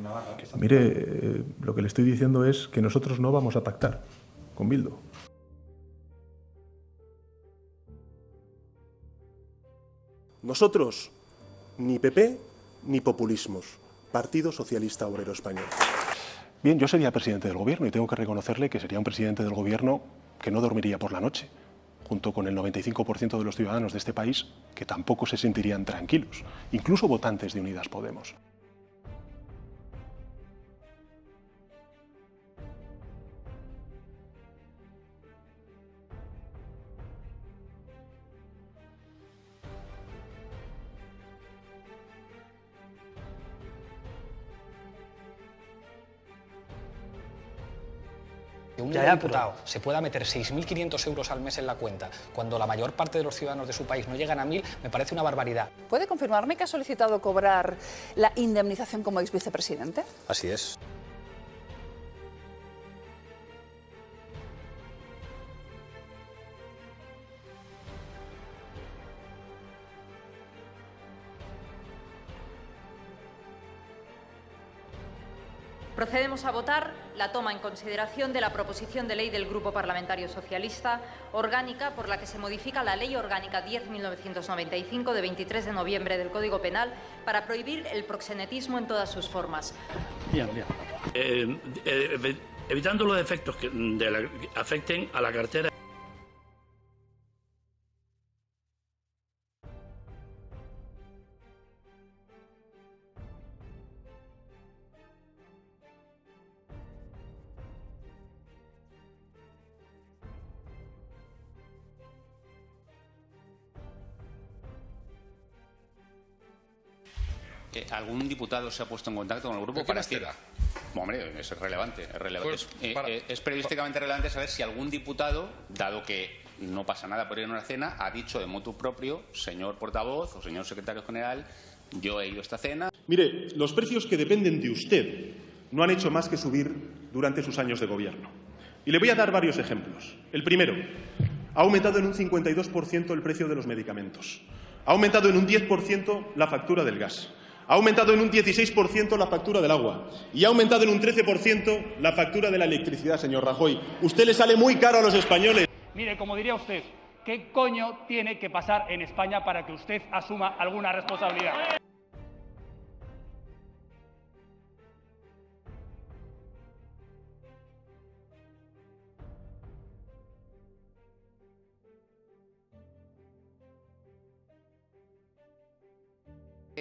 Navarra. Mire, lo que le estoy diciendo es que nosotros no vamos a pactar con Bildu. Nosotros, ni PP ni populismos. Partido Socialista Obrero Español. Bien, yo sería presidente del gobierno y tengo que reconocerle que sería un presidente del gobierno que no dormiría por la noche, junto con el 95% de los ciudadanos de este país que tampoco se sentirían tranquilos, incluso votantes de Unidas Podemos. Que un diputado se pueda meter 6.500 euros al mes en la cuenta cuando la mayor parte de los ciudadanos de su país no llegan a 1.000, me parece una barbaridad. ¿Puede confirmarme que ha solicitado cobrar la indemnización como exvicepresidente? Así es. Procedemos a votar la toma en consideración de la proposición de ley del Grupo Parlamentario Socialista orgánica por la que se modifica la Ley Orgánica 10.1995 de 23 de noviembre del Código Penal para prohibir el proxenetismo en todas sus formas. Bien. Evitando los efectos que afecten a la cartera. ¿Algún diputado se ha puesto en contacto con el grupo para decir? Hombre, es relevante. Pues, es periodísticamente relevante saber si algún diputado, dado que no pasa nada por ir a una cena, ha dicho de motu propio, señor portavoz o señor secretario general, yo he ido a esta cena. Mire, los precios que dependen de usted no han hecho más que subir durante sus años de gobierno. Y le voy a dar varios ejemplos. El primero, ha aumentado en un 52% el precio de los medicamentos. Ha aumentado en un 10% la factura del gas. Ha aumentado en un 16% la factura del agua y ha aumentado en un 13% la factura de la electricidad, señor Rajoy. Usted le sale muy caro a los españoles. Mire, como diría usted, ¿qué coño tiene que pasar en España para que usted asuma alguna responsabilidad?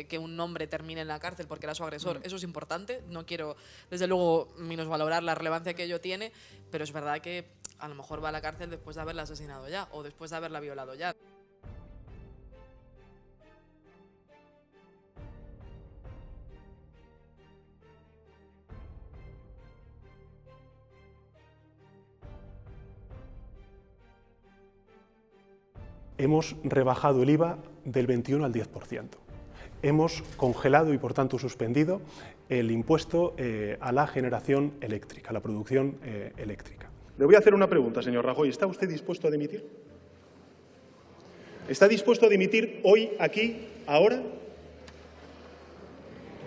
Que un hombre termine en la cárcel porque era su agresor. Eso es importante. No quiero, desde luego, minusvalorar la relevancia que ello tiene, pero es verdad que a lo mejor va a la cárcel después de haberla asesinado ya o después de haberla violado ya. Hemos rebajado el IVA del 21 al 10%. Hemos congelado y, por tanto, suspendido el impuesto a la generación eléctrica, a la producción eléctrica. Le voy a hacer una pregunta, señor Rajoy. ¿Está usted dispuesto a dimitir? ¿Está dispuesto a dimitir hoy, aquí, ahora?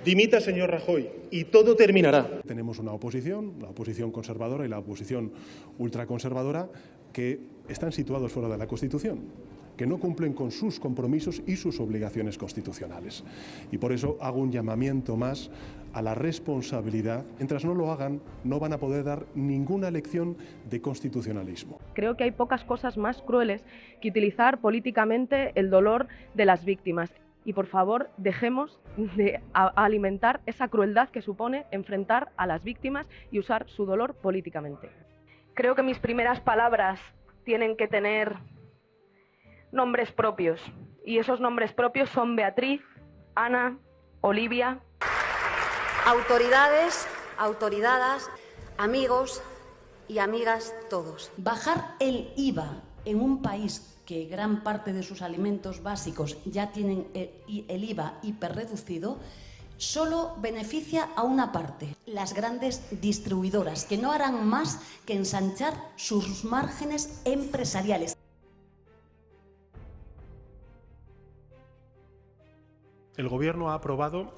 Dimita, señor Rajoy, y todo terminará. Tenemos una oposición, la oposición conservadora y la oposición ultraconservadora, que están situados fuera de la Constitución, que no cumplen con sus compromisos y sus obligaciones constitucionales. Y por eso hago un llamamiento más a la responsabilidad. Mientras no lo hagan, no van a poder dar ninguna lección de constitucionalismo. Creo que hay pocas cosas más crueles que utilizar políticamente el dolor de las víctimas. Y por favor, dejemos de alimentar esa crueldad que supone enfrentar a las víctimas y usar su dolor políticamente. Creo que mis primeras palabras tienen que tener nombres propios, y esos nombres propios son Beatriz, Ana, Olivia. Autoridades, autoridadas, amigos y amigas todos. Bajar el IVA en un país que gran parte de sus alimentos básicos ya tienen el IVA hiperreducido, solo beneficia a una parte, las grandes distribuidoras, que no harán más que ensanchar sus márgenes empresariales. El Gobierno ha aprobado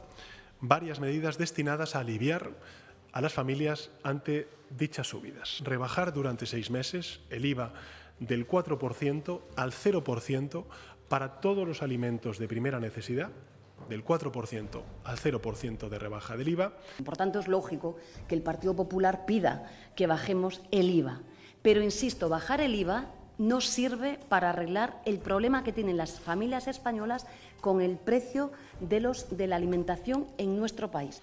varias medidas destinadas a aliviar a las familias ante dichas subidas. Rebajar durante 6 meses el IVA del 4% al 0% para todos los alimentos de primera necesidad, del 4% al 0% de rebaja del IVA. Por tanto, es lógico que el Partido Popular pida que bajemos el IVA. Pero, insisto, bajar el IVA no sirve para arreglar el problema que tienen las familias españolas con el precio de la alimentación en nuestro país.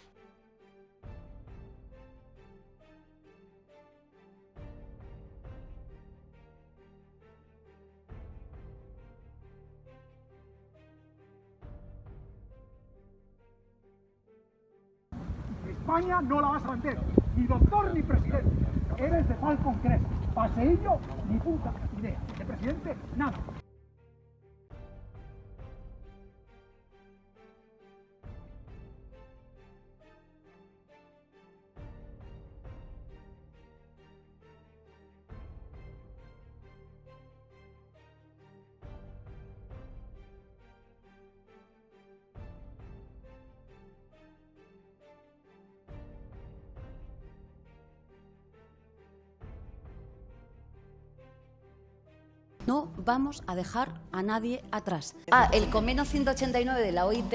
España no la vas a vender, ni doctor ni presidente. Eres de Falcon Crest. Paseillo, ni puta idea. De presidente, nada. No vamos a dejar a nadie atrás. El convenio 189 de la OIT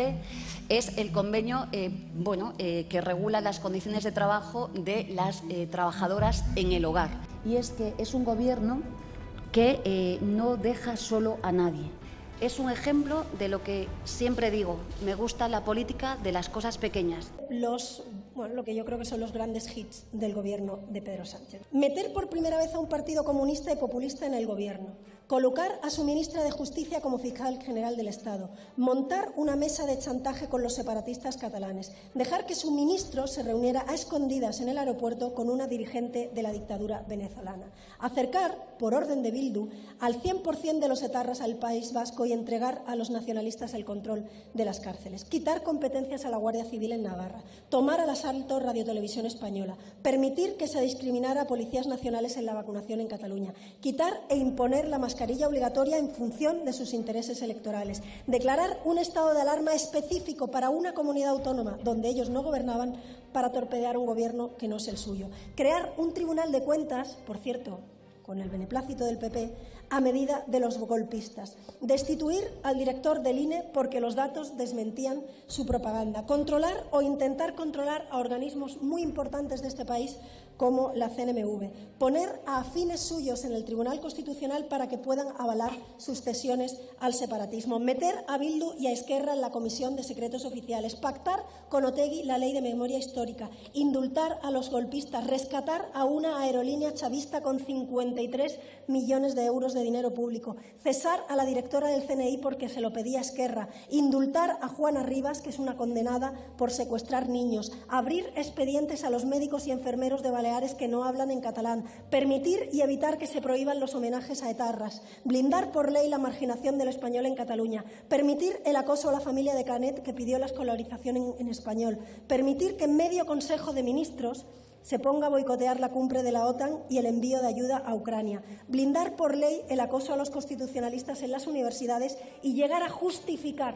es el convenio que regula las condiciones de trabajo de las trabajadoras en el hogar. Y es que es un gobierno que no deja solo a nadie. Es un ejemplo de lo que siempre digo, me gusta la política de las cosas pequeñas. Lo que yo creo que son los grandes hits del gobierno de Pedro Sánchez. Meter por primera vez a un partido comunista y populista en el gobierno. Colocar a su ministra de Justicia como fiscal general del Estado. Montar una mesa de chantaje con los separatistas catalanes. Dejar que su ministro se reuniera a escondidas en el aeropuerto con una dirigente de la dictadura venezolana. Acercar, por orden de Bildu, al 100% de los etarras al País Vasco y entregar a los nacionalistas el control de las cárceles. Quitar competencias a la Guardia Civil en Navarra. Tomar al asalto Radio Televisión Española. Permitir que se discriminara a policías nacionales en la vacunación en Cataluña. Quitar e imponer la mascarilla obligatoria en función de sus intereses electorales. Declarar un estado de alarma específico para una comunidad autónoma donde ellos no gobernaban para torpedear un gobierno que no es el suyo. Crear un tribunal de cuentas, por cierto, con el beneplácito del PP, a medida de los golpistas. Destituir al director del INE porque los datos desmentían su propaganda. Controlar o intentar controlar a organismos muy importantes de este país como la CNMV. Poner a afines suyos en el Tribunal Constitucional para que puedan avalar sus cesiones al separatismo. Meter a Bildu y a Esquerra en la Comisión de Secretos Oficiales. Pactar con Otegi la Ley de Memoria Histórica. Indultar a los golpistas. Rescatar a una aerolínea chavista con 53 millones de euros de dinero público. Cesar a la directora del CNI porque se lo pedía Esquerra. Indultar a Juana Rivas, que es una condenada por secuestrar niños. Abrir expedientes a los médicos y enfermeros de Baleares que no hablan en catalán. Permitir y evitar que se prohíban los homenajes a etarras. Blindar por ley la marginación del español en Cataluña. Permitir el acoso a la familia de Canet que pidió la escolarización en español. Permitir que en medio Consejo de Ministros se ponga a boicotear la cumbre de la OTAN y el envío de ayuda a Ucrania. Blindar por ley el acoso a los constitucionalistas en las universidades y llegar a justificar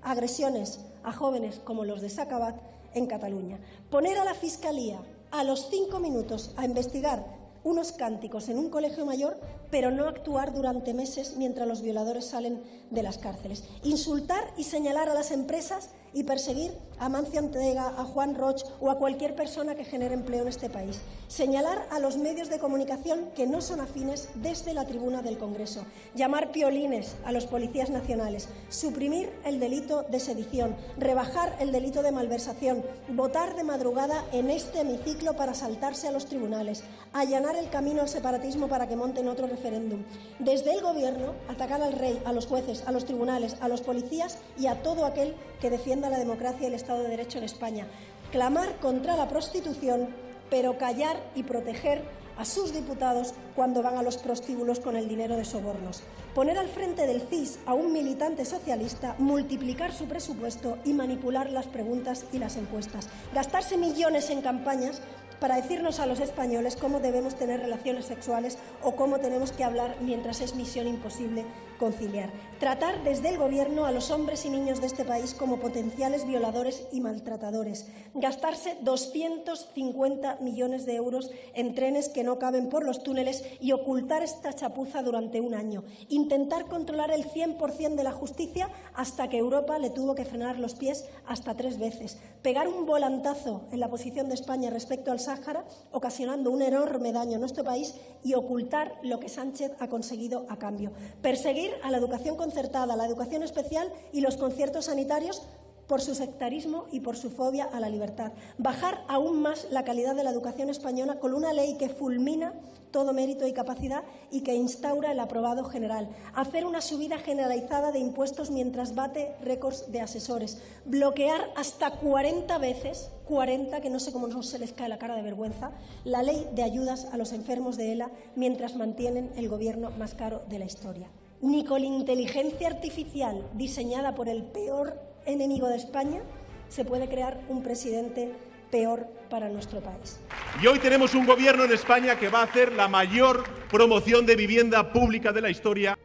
agresiones a jóvenes como los de Sacabad en Cataluña. Poner a la Fiscalía a los 5 minutos a investigar unos cánticos en un colegio mayor, pero no actuar durante meses mientras los violadores salen de las cárceles. Insultar y señalar a las empresas y perseguir a Mancio Ortega, a Juan Roig o a cualquier persona que genere empleo en este país. Señalar a los medios de comunicación que no son afines desde la tribuna del Congreso. Llamar piolines a los policías nacionales. Suprimir el delito de sedición. Rebajar el delito de malversación. Votar de madrugada en este hemiciclo para saltarse a los tribunales. Allanar el camino al separatismo para que monten otro referéndum. Desde el Gobierno, atacar al rey, a los jueces, a los tribunales, a los policías y a todo aquel que defienda la democracia y el Estado de Derecho en España. Clamar contra la prostitución, pero callar y proteger a sus diputados cuando van a los prostíbulos con el dinero de sobornos. Poner al frente del CIS a un militante socialista, multiplicar su presupuesto y manipular las preguntas y las encuestas. Gastarse millones en campañas para decirnos a los españoles cómo debemos tener relaciones sexuales o cómo tenemos que hablar mientras es misión imposible conciliar. Tratar desde el Gobierno a los hombres y niños de este país como potenciales violadores y maltratadores. Gastarse 250 millones de euros en trenes que no caben por los túneles y ocultar esta chapuza durante un año. Intentar controlar el 100% de la justicia hasta que Europa le tuvo que frenar los pies hasta 3 veces. Pegar un volantazo en la posición de España respecto al Sáhara, ocasionando un enorme daño a nuestro país y ocultar lo que Sánchez ha conseguido a cambio. Perseguir a la educación concertada, a la educación especial y los conciertos sanitarios por su sectarismo y por su fobia a la libertad. Bajar aún más la calidad de la educación española con una ley que fulmina todo mérito y capacidad y que instaura el aprobado general. Hacer una subida generalizada de impuestos mientras bate récords de asesores. Bloquear hasta 40 veces, 40, que no sé cómo no se les cae la cara de vergüenza, la ley de ayudas a los enfermos de ELA mientras mantienen el gobierno más caro de la historia. Ni con inteligencia artificial diseñada por el peor enemigo de España se puede crear un presidente peor para nuestro país. Y hoy tenemos un gobierno en España que va a hacer la mayor promoción de vivienda pública de la historia.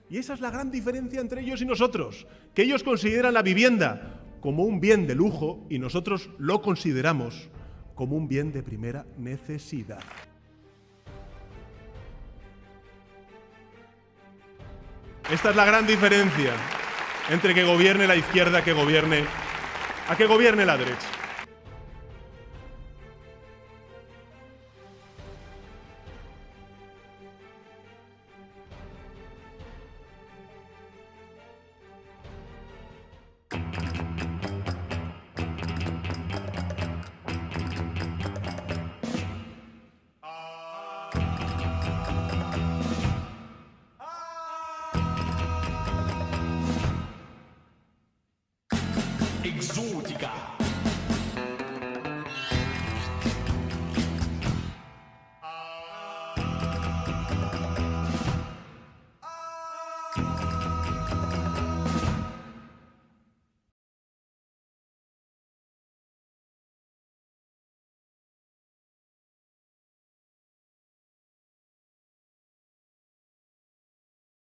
Y esa es la gran diferencia entre ellos y nosotros, que ellos consideran la vivienda como un bien de lujo y nosotros lo consideramos como un bien de primera necesidad. Esta es la gran diferencia entre que gobierne la izquierda a que gobierne la derecha. Exótica.